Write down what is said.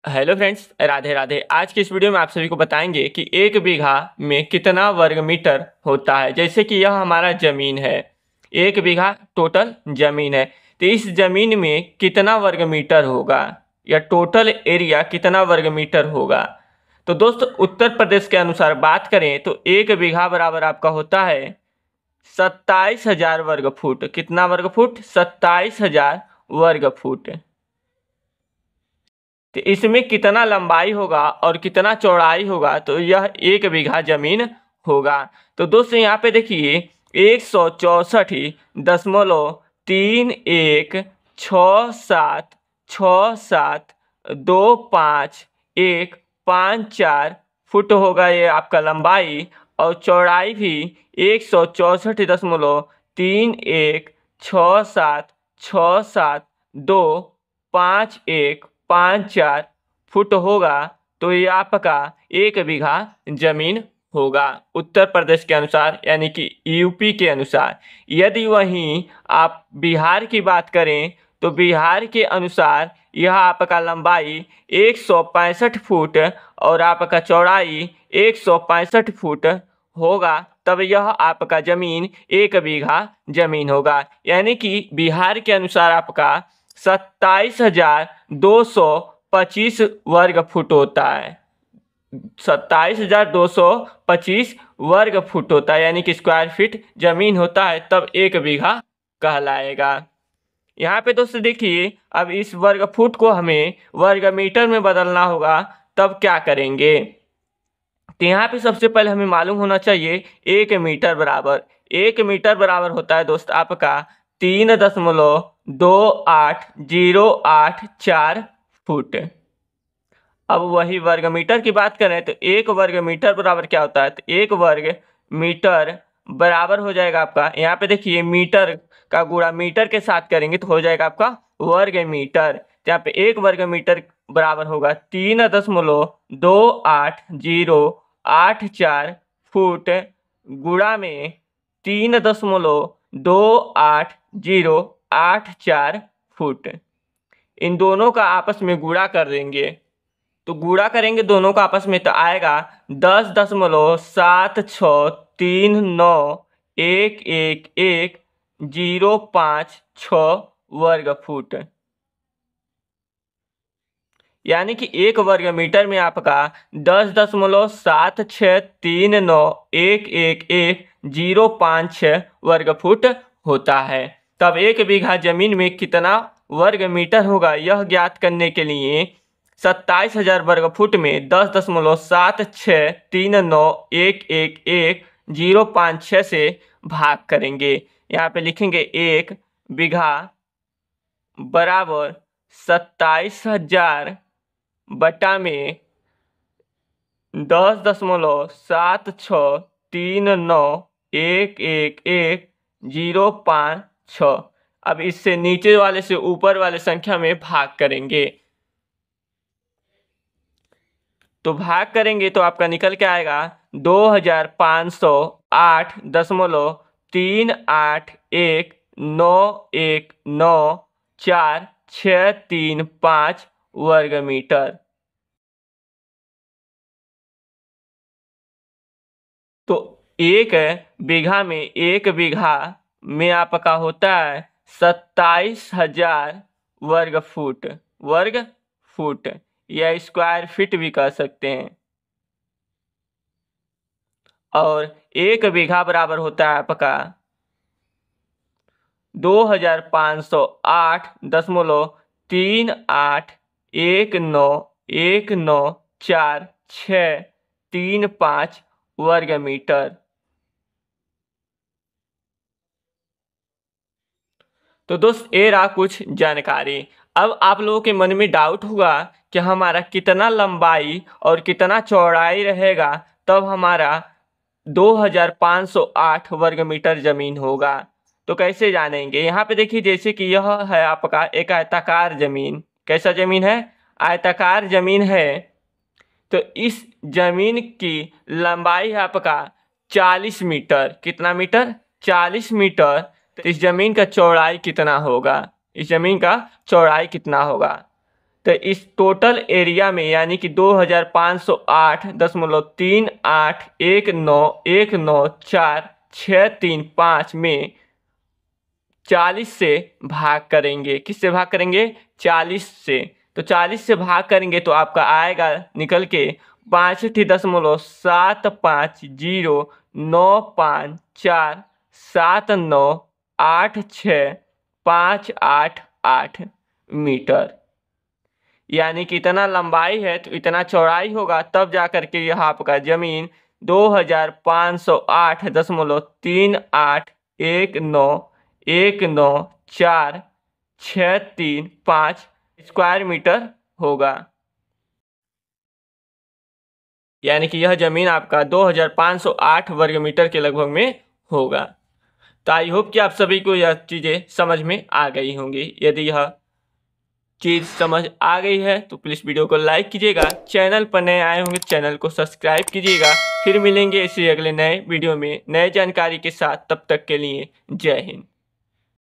Hello friends, Radhe Radhe. आज की इस वीडियो में आप सभी को बताएंगे कि एक बीघा में कितना वर्ग मीटर होता है। जैसे कि यह हमारा ज़मीन है, एक बीघा टोटल ज़मीन है, तो इस ज़मीन में कितना वर्ग मीटर होगा या टोटल एरिया कितना वर्ग मीटर होगा। तो दोस्तों, उत्तर प्रदेश के अनुसार बात करें तो एक बीघा बराबर आपका होता है 27,000 वर्ग फुट। कितना वर्ग फुट? 27,000 वर्ग फुट। तो इसमें कितना लंबाई होगा और कितना चौड़ाई होगा, तो यह एक बीघा जमीन होगा। तो दोस्तों यहाँ पे देखिए 164.676725 फुट होगा ये आपका लंबाई, और चौड़ाई भी 164.676725 फुट होगा। तो ये आपका एक बीघा जमीन होगा उत्तर प्रदेश के अनुसार, यानी कि यूपी के अनुसार। यदि वहीं आप बिहार की बात करें तो बिहार के अनुसार यह आपका लंबाई 165 फुट और आपका चौड़ाई 165 फुट होगा। तब यह आपका ज़मीन एक बीघा ज़मीन होगा, यानी कि बिहार के अनुसार आपका 27,225 वर्ग फुट होता है। 27,225 वर्ग फुट होता है, यानी कि स्क्वायर फीट ज़मीन होता है, तब एक बीघा कहलाएगा। यहाँ पे दोस्तों देखिए, अब इस वर्ग फुट को हमें वर्ग मीटर में बदलना होगा, तब क्या करेंगे। तो यहाँ पे सबसे पहले हमें मालूम होना चाहिए एक मीटर बराबर होता है दोस्त आपका 3.28084 फुट। अब वही वर्ग मीटर की बात करें तो एक वर्ग मीटर बराबर क्या होता है, तो एक वर्ग मीटर बराबर हो जाएगा आपका, यहाँ पे देखिए मीटर का गुणा मीटर के साथ करेंगे तो हो जाएगा आपका वर्ग मीटर। तो यहाँ पे एक वर्ग मीटर बराबर होगा 3.28084 फुट गुणा में 3.28084 फुट। इन दोनों का आपस में गुणा कर देंगे, तो गुणा करेंगे दोनों का आपस में तो आएगा 10.73911105 वर्ग फुट। यानी कि एक वर्ग मीटर में आपका 10.7639111056 वर्ग फुट होता है। तब एक बीघा जमीन में कितना वर्ग मीटर होगा, यह ज्ञात करने के लिए 27,000 वर्ग फुट में 10.7639111056 से भाग करेंगे। यहाँ पे लिखेंगे एक बीघा बराबर 27,000 बटा में 10.7639111056। अब इससे नीचे वाले से ऊपर वाले संख्या में भाग करेंगे, तो भाग करेंगे तो आपका निकल के आएगा 2,508.381944635 वर्ग मीटर। तो एक बीघा में आपका होता है 27,000 वर्ग फुट या स्क्वायर फीट भी कह सकते हैं। और एक बीघा बराबर होता है आपका 2,508.191914635 वर्ग मीटर। तो दोस्त, ये रहा कुछ जानकारी। अब आप लोगों के मन में डाउट हुआ कि हमारा कितना लंबाई और कितना चौड़ाई रहेगा तब हमारा 2,508 वर्ग मीटर ज़मीन होगा। तो कैसे जानेंगे, यहाँ पे देखिए जैसे कि यह है आपका एक आयताकार ज़मीन। कैसा ज़मीन है? आयताकार ज़मीन है। तो इस ज़मीन की लंबाई है आपका 40 मीटर। कितना मीटर? 40 मीटर। तो इस ज़मीन का चौड़ाई कितना होगा? इस ज़मीन का चौड़ाई कितना होगा? तो इस टोटल एरिया में यानी कि 2508.3819194635 में 40 से भाग करेंगे। किससे भाग करेंगे? 40 से। तो 40 से भाग करेंगे तो आपका आएगा निकल के 65.09547986588 मीटर। यानी कि इतना लंबाई है तो इतना चौड़ाई होगा, तब जा कर के यह आपका ज़मीन 2508.193191635 स्क्वायर मीटर होगा। यानी कि यह ज़मीन आपका 2508 वर्ग मीटर के लगभग में होगा। तो आई होप कि आप सभी को यह चीज़ें समझ में आ गई होंगी। यदि यह चीज़ समझ आ गई है तो प्लीज़ वीडियो को लाइक कीजिएगा। चैनल पर नए आए होंगे चैनल को सब्सक्राइब कीजिएगा। फिर मिलेंगे इसी अगले नए वीडियो में नए जानकारी के साथ। तब तक के लिए जय हिंद।